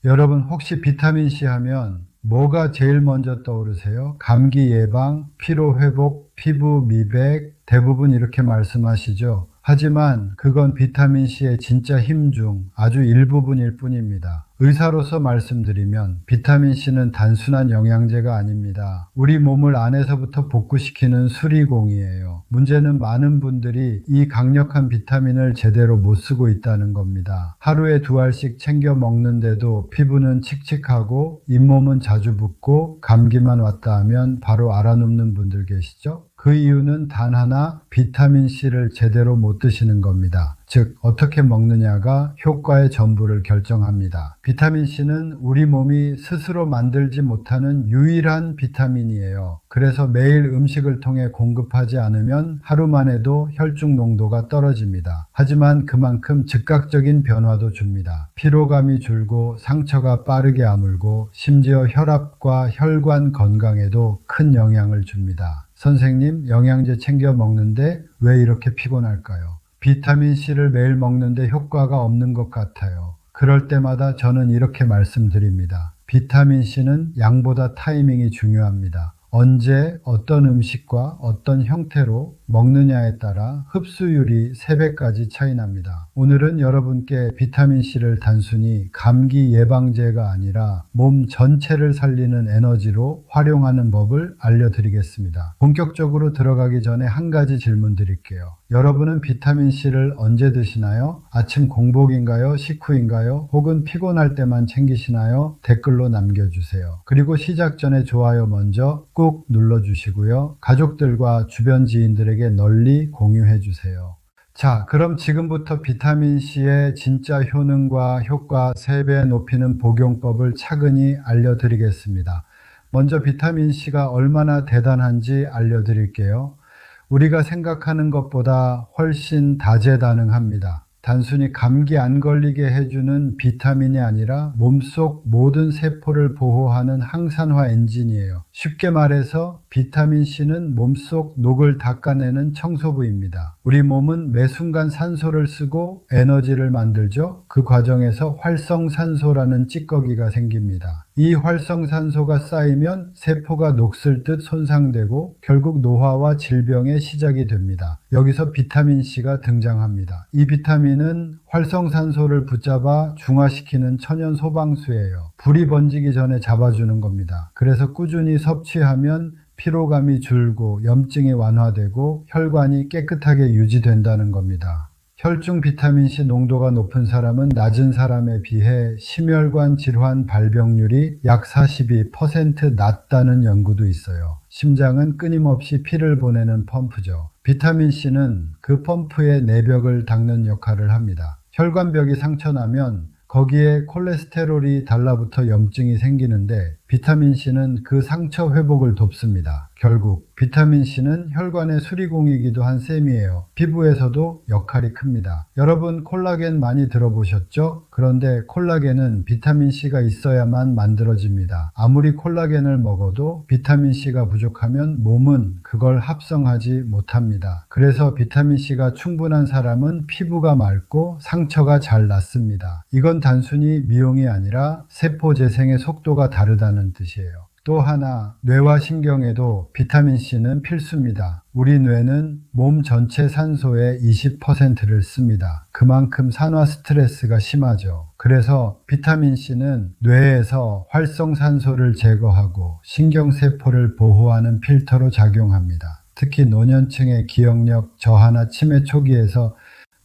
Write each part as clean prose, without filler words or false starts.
여러분 혹시 비타민C 하면 뭐가 제일 먼저 떠오르세요? 감기 예방, 피로 회복, 피부 미백, 대부분 이렇게 말씀하시죠. 하지만 그건 비타민C의 진짜 힘 중 아주 일부분일 뿐입니다. 의사로서 말씀드리면 비타민C는 단순한 영양제가 아닙니다. 우리 몸을 안에서부터 복구시키는 수리공이에요. 문제는 많은 분들이 이 강력한 비타민을 제대로 못 쓰고 있다는 겁니다. 하루에 2알씩 챙겨 먹는데도 피부는 칙칙하고 잇몸은 자주 붓고 감기만 왔다 하면 바로 알아눕는 분들 계시죠? 그 이유는 단 하나, 비타민C를 제대로 못 드시는 겁니다. 즉 어떻게 먹느냐가 효과의 전부를 결정합니다. 비타민C는 우리 몸이 스스로 만들지 못하는 유일한 비타민이에요. 그래서 매일 음식을 통해 공급하지 않으면 하루만 해도 혈중 농도가 떨어집니다. 하지만 그만큼 즉각적인 변화도 줍니다. 피로감이 줄고 상처가 빠르게 아물고 심지어 혈압과 혈관 건강에도 큰 영향을 줍니다. 선생님, 영양제 챙겨 먹는데 왜 이렇게 피곤할까요? 비타민C를 매일 먹는데 효과가 없는 것 같아요. 그럴 때마다 저는 이렇게 말씀드립니다. 비타민C는 양보다 타이밍이 중요합니다. 언제 어떤 음식과 어떤 형태로 먹느냐에 따라 흡수율이 3배까지 차이 납니다. 오늘은 여러분께 비타민C를 단순히 감기 예방제가 아니라 몸 전체를 살리는 에너지로 활용하는 법을 알려드리겠습니다. 본격적으로 들어가기 전에 한 가지 질문 드릴게요. 여러분은 비타민C를 언제 드시나요? 아침 공복인가요? 식후인가요? 혹은 피곤할 때만 챙기시나요? 댓글로 남겨주세요. 그리고 시작 전에 좋아요 먼저 꾹 눌러주시고요. 가족들과 주변 지인들에게 널리 공유해 주세요. 자, 그럼 지금부터 비타민C의 진짜 효능과 효과 3배 높이는 복용법을 차근히 알려드리겠습니다. 먼저 비타민C가 얼마나 대단한지 알려드릴게요. 우리가 생각하는 것보다 훨씬 다재다능합니다. 단순히 감기 안 걸리게 해주는 비타민이 아니라 몸속 모든 세포를 보호하는 항산화 엔진이에요. 쉽게 말해서 비타민C는 몸속 녹을 닦아내는 청소부입니다. 우리 몸은 매 순간 산소를 쓰고 에너지를 만들죠. 그 과정에서 활성산소라는 찌꺼기가 생깁니다. 이 활성산소가 쌓이면 세포가 녹슬 듯 손상되고 결국 노화와 질병의 시작이 됩니다. 여기서 비타민C가 등장합니다. 이 비타민은 활성산소를 붙잡아 중화시키는 천연 소방수예요. 불이 번지기 전에 잡아주는 겁니다. 그래서 꾸준히 섭취하면 피로감이 줄고 염증이 완화되고 혈관이 깨끗하게 유지된다는 겁니다. 혈중 비타민C 농도가 높은 사람은 낮은 사람에 비해 심혈관 질환 발병률이 약 42% 낮다는 연구도 있어요. 심장은 끊임없이 피를 보내는 펌프죠. 비타민C는 그 펌프의 내벽을 닦는 역할을 합니다. 혈관벽이 상처나면 거기에 콜레스테롤이 달라붙어 염증이 생기는데 비타민C는 그 상처 회복을 돕습니다. 결국 비타민C는 혈관의 수리공이기도 한 셈이에요. 피부에서도 역할이 큽니다. 여러분 콜라겐 많이 들어보셨죠? 그런데 콜라겐은 비타민C가 있어야만 만들어집니다. 아무리 콜라겐을 먹어도 비타민C가 부족하면 몸은 그걸 합성하지 못합니다. 그래서 비타민C가 충분한 사람은 피부가 맑고 상처가 잘 낫습니다. 이건 단순히 미용이 아니라 세포 재생의 속도가 다르다는 뜻이에요. 또 하나, 뇌와 신경에도 비타민C는 필수입니다. 우리 뇌는 몸 전체 산소의 20%를 씁니다. 그만큼 산화 스트레스가 심하죠. 그래서 비타민C는 뇌에서 활성산소를 제거하고 신경세포를 보호하는 필터로 작용합니다. 특히 노년층의 기억력 저하나 치매 초기에서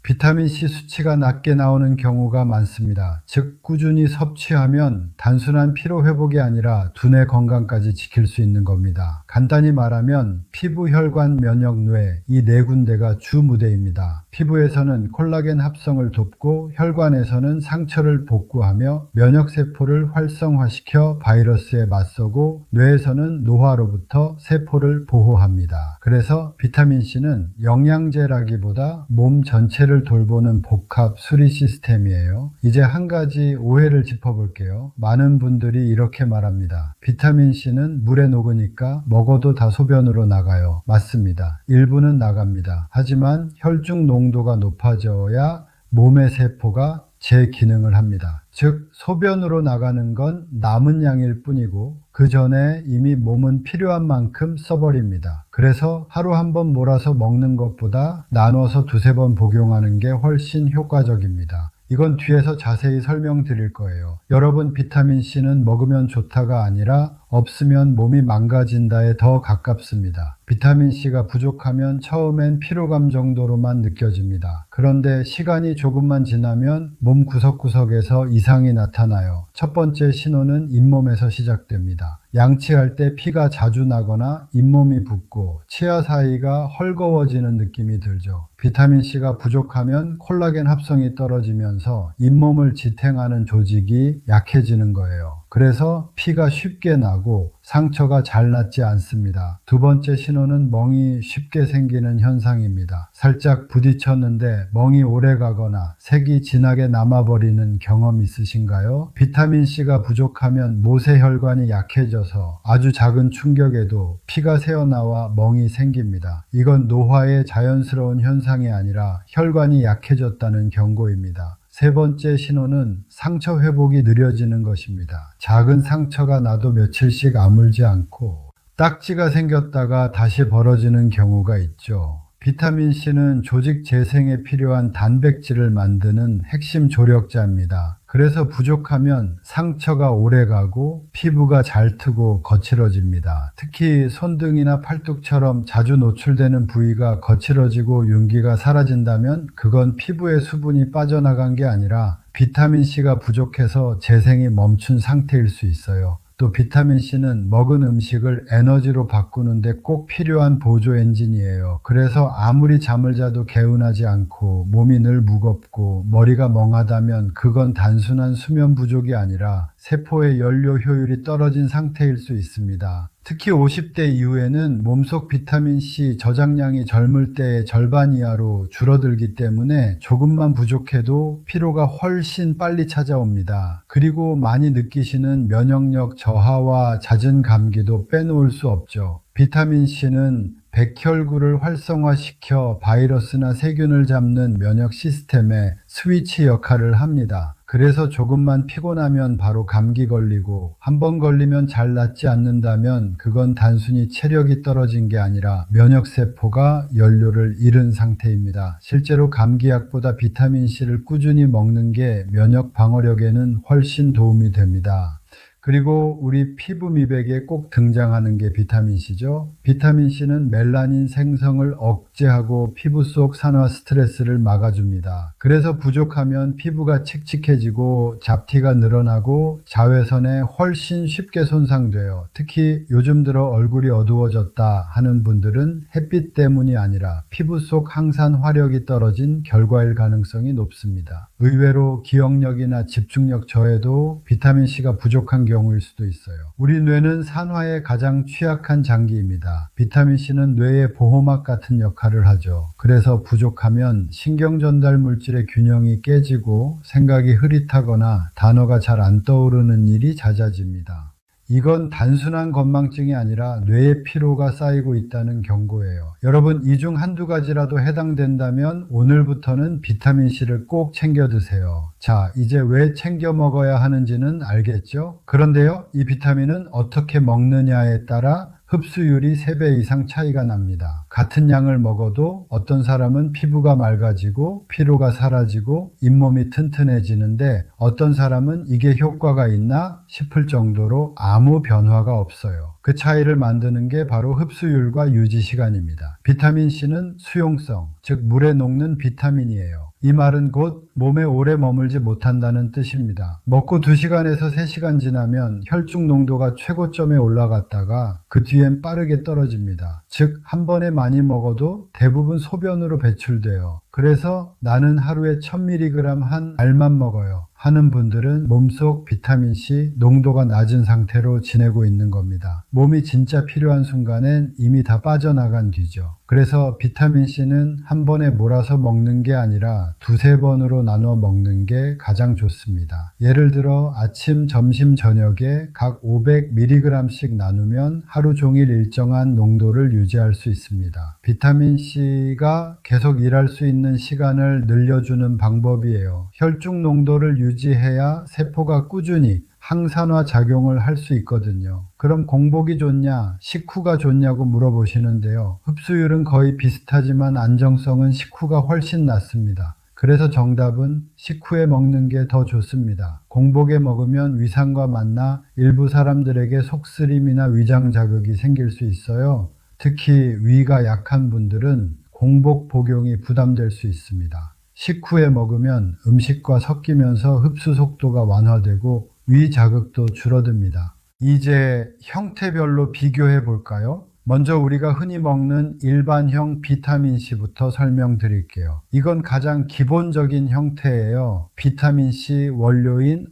비타민C 수치가 낮게 나오는 경우가 많습니다. 즉 꾸준히 섭취하면 단순한 피로 회복이 아니라 두뇌 건강까지 지킬 수 있는 겁니다. 간단히 말하면 피부, 혈관, 면역, 뇌 이 네 군데가 주 무대입니다. 피부에서는 콜라겐 합성을 돕고 혈관에서는 상처를 복구하며 면역세포를 활성화시켜 바이러스에 맞서고 뇌에서는 노화로부터 세포를 보호합니다. 그래서 비타민C는 영양제라기보다 몸 전체를 돌보는 복합 수리 시스템이에요. 이제 한 가지 오해를 짚어볼게요. 많은 분들이 이렇게 말합니다. 비타민C는 물에 녹으니까 먹어도 다 소변으로 나가요. 맞습니다. 일부는 나갑니다. 하지만 혈중 농도가 높아져야 몸의 세포가 재기능을 합니다. 즉 소변으로 나가는 건 남은 양일 뿐이고 그 전에 이미 몸은 필요한 만큼 써버립니다. 그래서 하루 한 번 몰아서 먹는 것보다 나눠서 두세 번 복용하는 게 훨씬 효과적입니다. 이건 뒤에서 자세히 설명드릴 거예요. 여러분, 비타민C는 먹으면 좋다가 아니라 없으면 몸이 망가진다에 더 가깝습니다. 비타민C가 부족하면 처음엔 피로감 정도로만 느껴집니다. 그런데 시간이 조금만 지나면 몸 구석구석에서 이상이 나타나요. 첫 번째 신호는 잇몸에서 시작됩니다. 양치할 때 피가 자주 나거나 잇몸이 붓고 치아 사이가 헐거워지는 느낌이 들죠. 비타민C가 부족하면 콜라겐 합성이 떨어지면서 잇몸을 지탱하는 조직이 약해지는 거예요. 그래서 피가 쉽게 나고 상처가 잘 낫지 않습니다. 두 번째 신호는 멍이 쉽게 생기는 현상입니다. 살짝 부딪혔는데 멍이 오래 가거나 색이 진하게 남아버리는 경험 있으신가요? 비타민C가 부족하면 모세혈관이 약해져서 아주 작은 충격에도 피가 새어나와 멍이 생깁니다. 이건 노화의 자연스러운 현상이 아니라 혈관이 약해졌다는 경고입니다. 세 번째 신호는 상처 회복이 느려지는 것입니다. 작은 상처가 나도 며칠씩 아물지 않고 딱지가 생겼다가 다시 벌어지는 경우가 있죠. 비타민C는 조직 재생에 필요한 단백질을 만드는 핵심 조력자입니다. 그래서 부족하면 상처가 오래가고 피부가 잘 트고 거칠어집니다. 특히 손등이나 팔뚝처럼 자주 노출되는 부위가 거칠어지고 윤기가 사라진다면 그건 피부에 수분이 빠져나간 게 아니라 비타민C가 부족해서 재생이 멈춘 상태일 수 있어요. 또 비타민C는 먹은 음식을 에너지로 바꾸는데 꼭 필요한 보조 엔진이에요. 그래서 아무리 잠을 자도 개운하지 않고 몸이 늘 무겁고 머리가 멍하다면 그건 단순한 수면 부족이 아니라 세포의 연료 효율이 떨어진 상태일 수 있습니다. 특히 50대 이후에는 몸속 비타민C 저장량이 젊을 때의 절반 이하로 줄어들기 때문에 조금만 부족해도 피로가 훨씬 빨리 찾아옵니다. 그리고 많이 느끼시는 면역력 저하와 잦은 감기도 빼놓을 수 없죠. 비타민C는 백혈구를 활성화시켜 바이러스나 세균을 잡는 면역 시스템의 스위치 역할을 합니다. 그래서 조금만 피곤하면 바로 감기 걸리고 한 번 걸리면 잘 낫지 않는다면 그건 단순히 체력이 떨어진 게 아니라 면역세포가 연료를 잃은 상태입니다. 실제로 감기약보다 비타민C를 꾸준히 먹는 게 면역 방어력에는 훨씬 도움이 됩니다. 그리고 우리 피부 미백에 꼭 등장하는 게 비타민C죠. 비타민C는 멜라닌 생성을 억제하고 피부 속 산화 스트레스를 막아줍니다. 그래서 부족하면 피부가 칙칙해지고 잡티가 늘어나고 자외선에 훨씬 쉽게 손상돼요. 특히 요즘 들어 얼굴이 어두워졌다 하는 분들은 햇빛 때문이 아니라 피부 속 항산 화력이 떨어진 결과일 가능성이 높습니다. 의외로 기억력이나 집중력 저해도 비타민C가 부족한 경우일 수도 있어요. 우리 뇌는 산화에 가장 취약한 장기입니다. 비타민C는 뇌의 보호막 같은 역할을 하죠. 그래서 부족하면 신경 전달 물질의 균형이 깨지고 생각이 흐릿하거나 단어가 잘 안 떠오르는 일이 잦아집니다. 이건 단순한 건망증이 아니라 뇌의 피로가 쌓이고 있다는 경고예요. 여러분, 이 중 한두 가지라도 해당된다면 오늘부터는 비타민C를 꼭 챙겨 드세요. 자, 이제 왜 챙겨 먹어야 하는지는 알겠죠? 그런데요, 이 비타민은 어떻게 먹느냐에 따라 흡수율이 3배 이상 차이가 납니다. 같은 양을 먹어도 어떤 사람은 피부가 맑아지고 피로가 사라지고 잇몸이 튼튼해지는데 어떤 사람은 이게 효과가 있나 싶을 정도로 아무 변화가 없어요. 그 차이를 만드는 게 바로 흡수율과 유지 시간입니다. 비타민C는 수용성, 즉 물에 녹는 비타민이에요. 이 말은 곧 몸에 오래 머물지 못한다는 뜻입니다. 먹고 2시간에서 3시간 지나면 혈중 농도가 최고점에 올라갔다가 그 뒤엔 빠르게 떨어집니다. 즉, 한 번에 많이 먹어도 대부분 소변으로 배출돼요. 그래서 나는 하루에 1000mg 한 알만 먹어요. 하는 분들은 몸속 비타민C 농도가 낮은 상태로 지내고 있는 겁니다. 몸이 진짜 필요한 순간엔 이미 다 빠져나간 뒤죠. 그래서 비타민C는 한 번에 몰아서 먹는 게 아니라 두세 번으로 나눠 먹는 게 가장 좋습니다. 예를 들어 아침, 점심, 저녁에 각 500mg씩 나누면 하루 종일 일정한 농도를 유지할 수 있습니다. 비타민C가 계속 일할 수 있는 시간을 늘려주는 방법이에요. 혈중 농도를 유지해야 세포가 꾸준히 항산화 작용을 할 수 있거든요. 그럼 공복이 좋냐, 식후가 좋냐고 물어보시는데요. 흡수율은 거의 비슷하지만 안정성은 식후가 훨씬 낮습니다. 그래서 정답은 식후에 먹는 게 더 좋습니다. 공복에 먹으면 위산과 만나 일부 사람들에게 속쓰림이나 위장 자극이 생길 수 있어요. 특히 위가 약한 분들은 공복 복용이 부담될 수 있습니다. 식후에 먹으면 음식과 섞이면서 흡수 속도가 완화되고 위 자극도 줄어듭니다. 이제 형태별로 비교해 볼까요? 먼저 우리가 흔히 먹는 일반형 비타민C부터 설명드릴게요. 이건 가장 기본적인 형태예요. 비타민C 원료인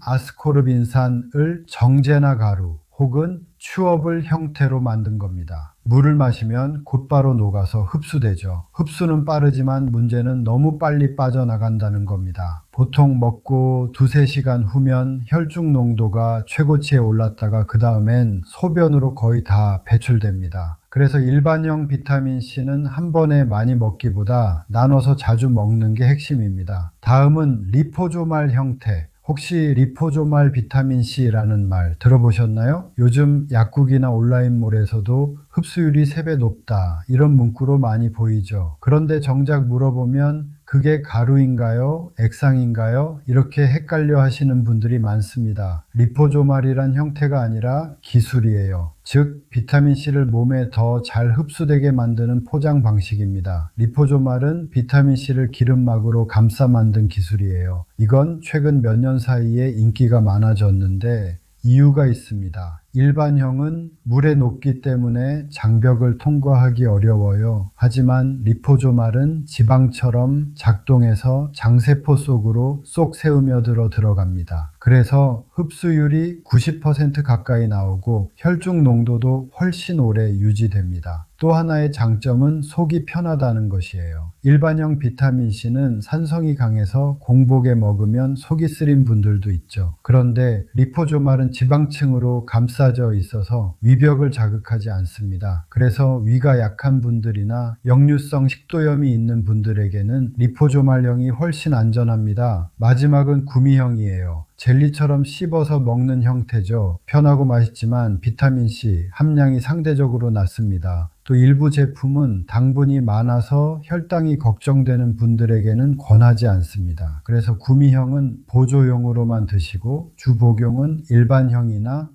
아스코르빈산을 정제나 가루 혹은 추업을 형태로 만든 겁니다. 물을 마시면 곧바로 녹아서 흡수되죠. 흡수는 빠르지만 문제는 너무 빨리 빠져나간다는 겁니다. 보통 먹고 두세 시간 후면 혈중 농도가 최고치에 올랐다가 그 다음엔 소변으로 거의 다 배출됩니다. 그래서 일반형 비타민C는 한 번에 많이 먹기보다 나눠서 자주 먹는 게 핵심입니다. 다음은 리포조말 형태. 혹시 리포조말 비타민C라는 말 들어보셨나요? 요즘 약국이나 온라인몰에서도 흡수율이 3배 높다 이런 문구로 많이 보이죠. 그런데 정작 물어보면 그게 가루인가요? 액상인가요? 이렇게 헷갈려 하시는 분들이 많습니다. 리포조말이란 형태가 아니라 기술이에요. 즉 비타민C를 몸에 더 잘 흡수되게 만드는 포장 방식입니다. 리포조말은 비타민C를 기름막으로 감싸 만든 기술이에요. 이건 최근 몇 년 사이에 인기가 많아졌는데 이유가 있습니다. 일반형은 물에 녹기 때문에 장벽을 통과하기 어려워요. 하지만 리포조말은 지방처럼 작동해서 장세포 속으로 쏙 새우며들어 들어갑니다. 그래서 흡수율이 90% 가까이 나오고 혈중 농도도 훨씬 오래 유지됩니다. 또 하나의 장점은 속이 편하다는 것이에요. 일반형 비타민C는 산성이 강해서 공복에 먹으면 속이 쓰린 분들도 있죠. 그런데 리포조말은 지방층으로 감싸져 있어서 위벽을 자극하지 않습니다. 그래서 위가 약한 분들이나 역류성 식도염이 있는 분들에게는 리포조말형이 훨씬 안전합니다. 마지막은 구미형이에요. 젤리처럼 씹어서 먹는 형태죠. 편하고 맛있지만 비타민C 함량이 상대적으로 낮습니다. 또 일부 제품은 당분이 많아서 혈당이 걱정되는 분들에게는 권하지 않습니다. 그래서 구미형은 보조용으로만 드시고 주 복용은 일반형이나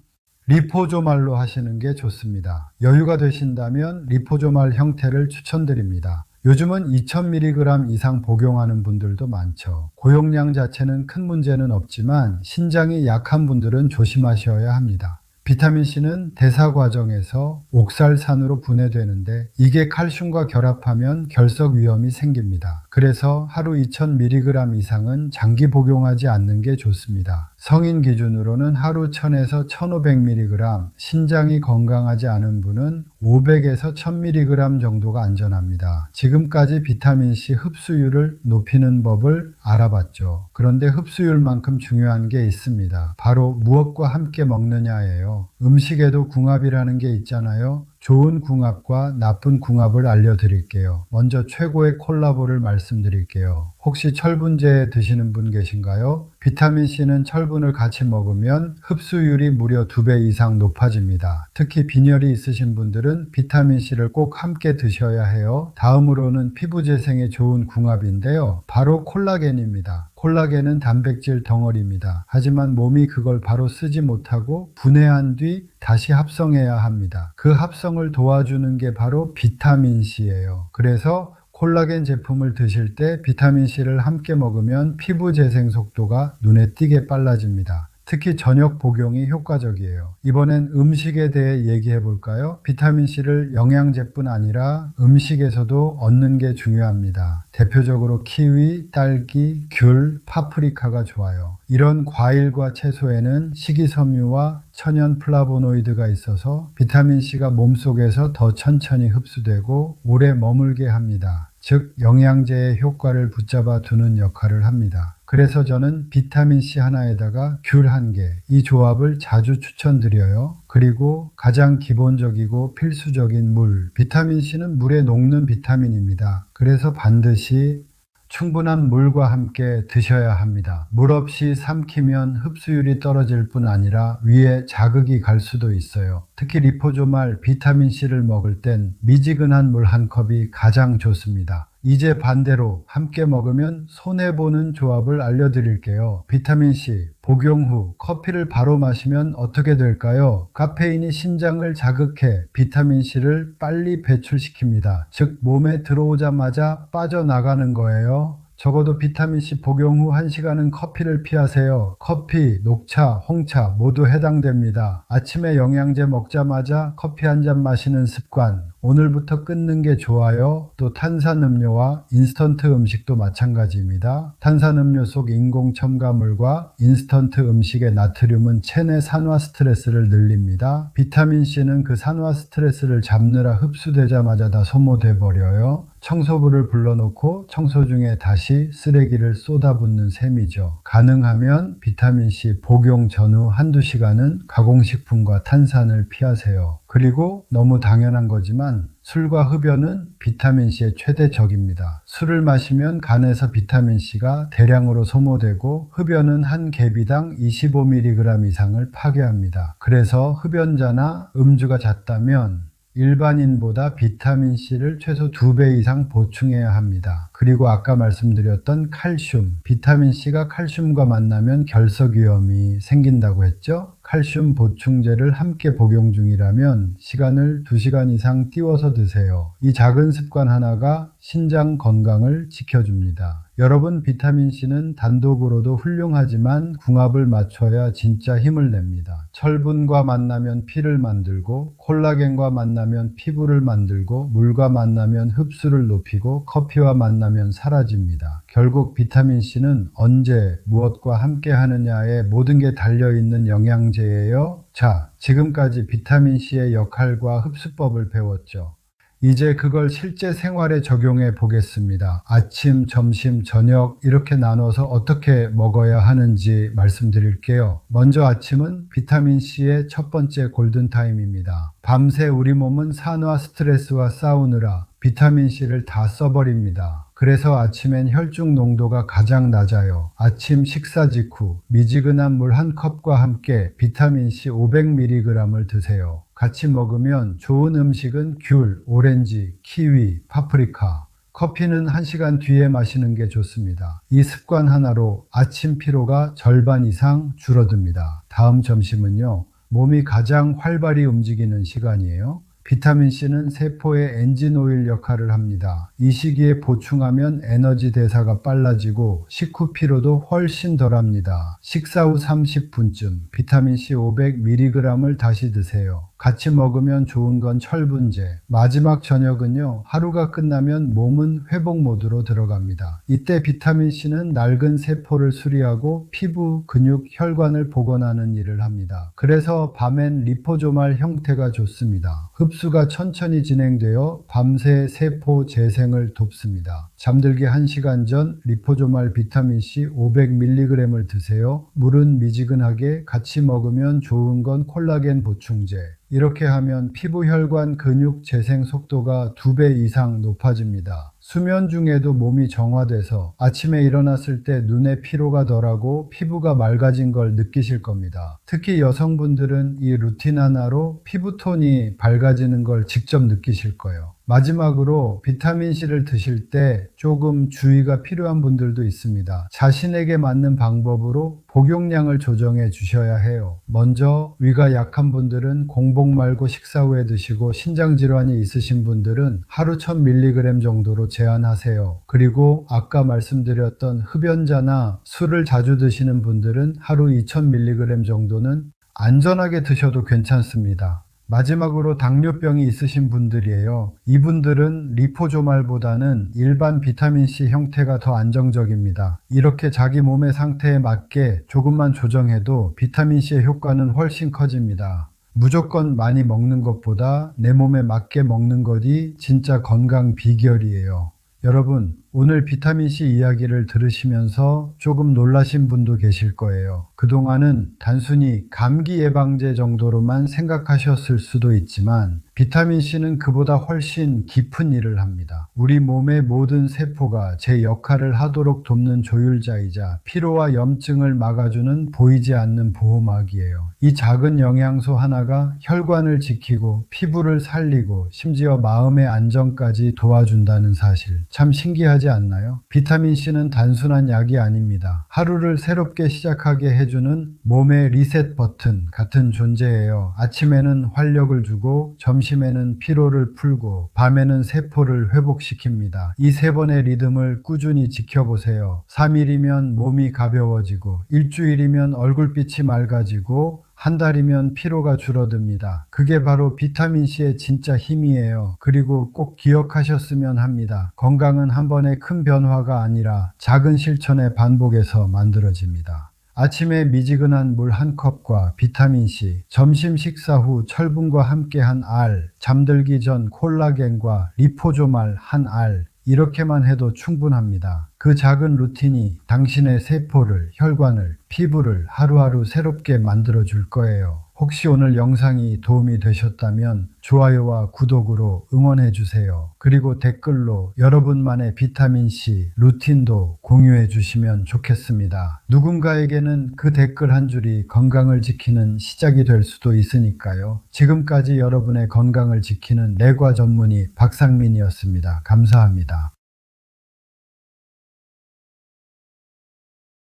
리포조말로 하시는 게 좋습니다. 여유가 되신다면 리포조말 형태를 추천드립니다. 요즘은 2000mg 이상 복용하는 분들도 많죠. 고용량 자체는 큰 문제는 없지만 신장이 약한 분들은 조심하셔야 합니다. 비타민C는 대사 과정에서 옥살산으로 분해되는데 이게 칼슘과 결합하면 결석 위험이 생깁니다. 그래서 하루 2000mg 이상은 장기 복용하지 않는 게 좋습니다. 성인 기준으로는 하루 1000에서 1500mg, 신장이 건강하지 않은 분은 500에서 1000mg 정도가 안전합니다. 지금까지 비타민C 흡수율을 높이는 법을 알아봤죠. 그런데 흡수율만큼 중요한 게 있습니다. 바로 무엇과 함께 먹느냐예요. 음식에도 궁합이라는 게 있잖아요. 좋은 궁합과 나쁜 궁합을 알려드릴게요. 먼저 최고의 콜라보를 말씀드릴게요. 혹시 철분제 드시는 분 계신가요? 비타민C는 철분을 같이 먹으면 흡수율이 무려 2배 이상 높아집니다. 특히 빈혈이 있으신 분들은 비타민C를 꼭 함께 드셔야 해요. 다음으로는 피부 재생에 좋은 궁합인데요. 바로 콜라겐입니다. 콜라겐은 단백질 덩어리입니다. 하지만 몸이 그걸 바로 쓰지 못하고 분해한 뒤 다시 합성해야 합니다. 그 합성을 도와주는 게 바로 비타민C예요. 그래서 콜라겐 제품을 드실 때 비타민C를 함께 먹으면 피부 재생 속도가 눈에 띄게 빨라집니다. 특히 저녁 복용이 효과적이에요. 이번엔 음식에 대해 얘기해 볼까요? 비타민C를 영양제뿐 아니라 음식에서도 얻는 게 중요합니다. 대표적으로 키위, 딸기, 귤, 파프리카가 좋아요. 이런 과일과 채소에는 식이섬유와 천연 플라보노이드가 있어서 비타민C가 몸속에서 더 천천히 흡수되고 오래 머물게 합니다. 즉 영양제의 효과를 붙잡아 두는 역할을 합니다. 그래서 저는 비타민C 하나에다가 귤 한 개, 이 조합을 자주 추천드려요. 그리고 가장 기본적이고 필수적인 물, 비타민C는 물에 녹는 비타민입니다. 그래서 반드시 충분한 물과 함께 드셔야 합니다. 물 없이 삼키면 흡수율이 떨어질 뿐 아니라 위에 자극이 갈 수도 있어요. 특히 리포조말 비타민C를 먹을 땐 미지근한 물 한 컵이 가장 좋습니다. 이제 반대로 함께 먹으면 손해보는 조합을 알려드릴게요. 비타민C, 복용 후 커피를 바로 마시면 어떻게 될까요? 카페인이 신장을 자극해 비타민C를 빨리 배출시킵니다. 즉 몸에 들어오자마자 빠져나가는 거예요. 적어도 비타민C 복용 후 1시간은 커피를 피하세요. 커피, 녹차, 홍차 모두 해당됩니다. 아침에 영양제 먹자마자 커피 한 잔 마시는 습관, 오늘부터 끊는 게 좋아요. 또 탄산음료와 인스턴트 음식도 마찬가지입니다. 탄산음료 속 인공 첨가물과 인스턴트 음식의 나트륨은 체내 산화 스트레스를 늘립니다. 비타민C는 그 산화 스트레스를 잡느라 흡수되자마자 다 소모돼 버려요. 청소부를 불러놓고 청소 중에 다시 쓰레기를 쏟아붓는 셈이죠. 가능하면 비타민C 복용 전후 한두 시간은 가공식품과 탄산을 피하세요. 그리고 너무 당연한 거지만 술과 흡연은 비타민C의 최대 적입니다. 술을 마시면 간에서 비타민C가 대량으로 소모되고 흡연은 한 개비당 25mg 이상을 파괴합니다. 그래서 흡연자나 음주가 잦다면 일반인보다 비타민C를 최소 2배 이상 보충해야 합니다. 그리고 아까 말씀드렸던 칼슘, 비타민C가 칼슘과 만나면 결석 위험이 생긴다고 했죠? 칼슘 보충제를 함께 복용 중이라면 시간을 2시간 이상 띄워서 드세요. 이 작은 습관 하나가 신장 건강을 지켜줍니다. 여러분, 비타민C는 단독으로도 훌륭하지만 궁합을 맞춰야 진짜 힘을 냅니다. 철분과 만나면 피를 만들고, 콜라겐과 만나면 피부를 만들고, 물과 만나면 흡수를 높이고, 커피와 만나면 사라집니다. 결국 비타민C는 언제 무엇과 함께 하느냐에 모든 게 달려있는 영양제예요. 자, 지금까지 비타민C의 역할과 흡수법을 배웠죠. 이제 그걸 실제 생활에 적용해 보겠습니다. 아침, 점심, 저녁 이렇게 나눠서 어떻게 먹어야 하는지 말씀드릴게요. 먼저 아침은 비타민C의 첫 번째 골든타임입니다. 밤새 우리 몸은 산화 스트레스와 싸우느라 비타민C를 다 써버립니다. 그래서 아침엔 혈중 농도가 가장 낮아요. 아침 식사 직후 미지근한 물 한 컵과 함께 비타민C 500mg을 드세요. 같이 먹으면 좋은 음식은 귤, 오렌지, 키위, 파프리카, 커피는 1시간 뒤에 마시는 게 좋습니다. 이 습관 하나로 아침 피로가 절반 이상 줄어듭니다. 다음 점심은요, 몸이 가장 활발히 움직이는 시간이에요. 비타민C는 세포의 엔진오일 역할을 합니다. 이 시기에 보충하면 에너지 대사가 빨라지고 식후 피로도 훨씬 덜합니다. 식사 후 30분쯤 비타민C 500mg을 다시 드세요. 같이 먹으면 좋은 건 철분제. 마지막 저녁은요, 하루가 끝나면 몸은 회복 모드로 들어갑니다. 이때 비타민C는 낡은 세포를 수리하고 피부, 근육, 혈관을 복원하는 일을 합니다. 그래서 밤엔 리포조말 형태가 좋습니다. 흡수가 천천히 진행되어 밤새 세포 재생을 돕습니다. 잠들기 1시간 전 리포조말 비타민C 500mg을 드세요. 물은 미지근하게, 같이 먹으면 좋은 건 콜라겐 보충제. 이렇게 하면 피부, 혈관, 근육 재생 속도가 2배 이상 높아집니다. 수면 중에도 몸이 정화돼서 아침에 일어났을 때 눈의 피로가 덜하고 피부가 맑아진 걸 느끼실 겁니다. 특히 여성분들은 이 루틴 하나로 피부톤이 밝아지는 걸 직접 느끼실 거예요. 마지막으로 비타민C를 드실 때 조금 주의가 필요한 분들도 있습니다. 자신에게 맞는 방법으로 복용량을 조정해 주셔야 해요. 먼저 위가 약한 분들은 공복 말고 식사 후에 드시고 신장 질환이 있으신 분들은 하루 1000mg 정도로 제한하세요. 그리고 아까 말씀드렸던 흡연자나 술을 자주 드시는 분들은 하루 2000mg 정도는 안전하게 드셔도 괜찮습니다. 마지막으로 당뇨병이 있으신 분들이에요. 이분들은 리포조말보다는 일반 비타민C 형태가 더 안정적입니다. 이렇게 자기 몸의 상태에 맞게 조금만 조정해도 비타민C의 효과는 훨씬 커집니다. 무조건 많이 먹는 것보다 내 몸에 맞게 먹는 것이 진짜 건강 비결이에요. 여러분, 오늘 비타민C 이야기를 들으시면서 조금 놀라신 분도 계실 거예요. 그동안은 단순히 감기 예방제 정도로만 생각하셨을 수도 있지만 비타민C는 그보다 훨씬 깊은 일을 합니다. 우리 몸의 모든 세포가 제 역할을 하도록 돕는 조율자이자 피로와 염증을 막아주는 보이지 않는 보호막이에요. 이 작은 영양소 하나가 혈관을 지키고 피부를 살리고 심지어 마음의 안정까지 도와준다는 사실, 참 신기하지 않나요? 비타민C는 단순한 약이 아닙니다. 하루를 새롭게 시작하게 해주는 몸의 리셋 버튼 같은 존재예요. 아침에는 활력을 주고 점심에는 피로를 풀고 밤에는 세포를 회복시킵니다. 이 3번의 리듬을 꾸준히 지켜보세요. 3일이면 몸이 가벼워지고 일주일이면 얼굴빛이 맑아지고 한 달이면 피로가 줄어듭니다. 그게 바로 비타민C의 진짜 힘이에요. 그리고 꼭 기억하셨으면 합니다. 건강은 한 번의 큰 변화가 아니라 작은 실천의 반복에서 만들어집니다. 아침에 미지근한 물 한 컵과 비타민C, 점심 식사 후 철분과 함께한 알, 잠들기 전 콜라겐과 리포조말 한 알, 이렇게만 해도 충분합니다. 그 작은 루틴이 당신의 세포를, 혈관을, 피부를 하루하루 새롭게 만들어줄 거예요. 혹시 오늘 영상이 도움이 되셨다면 좋아요와 구독으로 응원해 주세요. 그리고 댓글로 여러분만의 비타민C 루틴도 공유해 주시면 좋겠습니다. 누군가에게는 그 댓글 한 줄이 건강을 지키는 시작이 될 수도 있으니까요. 지금까지 여러분의 건강을 지키는 내과 전문의 박상민이었습니다. 감사합니다.